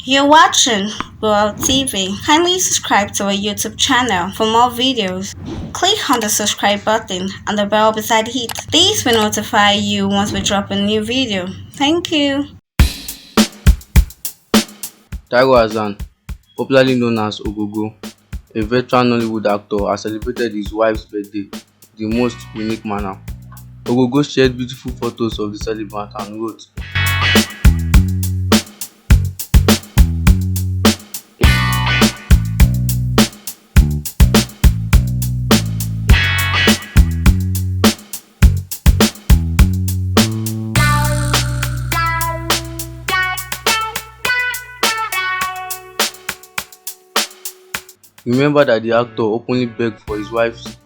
You're watching World TV. Kindly subscribe to our YouTube channel for more videos. Click on the subscribe button and the bell beside it. These will notify you once we drop a new video. Thank you. Taiwo Hassan, popularly known as Ogogo, a veteran Nollywood actor, has celebrated his wife's birthday in the most unique manner. Ogogo shared beautiful photos of the celebrant and wrote, remember that the actor openly begged for his wife's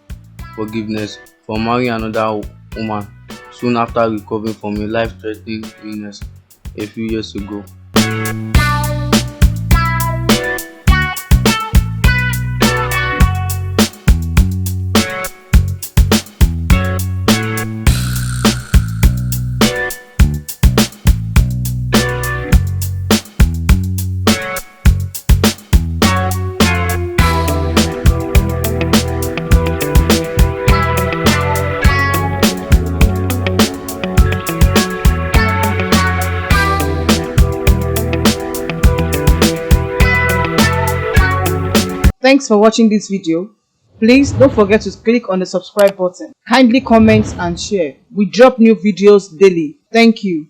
forgiveness for marrying another woman soon after recovering from a life-threatening illness a few years ago. Thanks for watching this video. Please don't forget to click on the subscribe button. Kindly comment and share. We drop new videos daily. Thank you.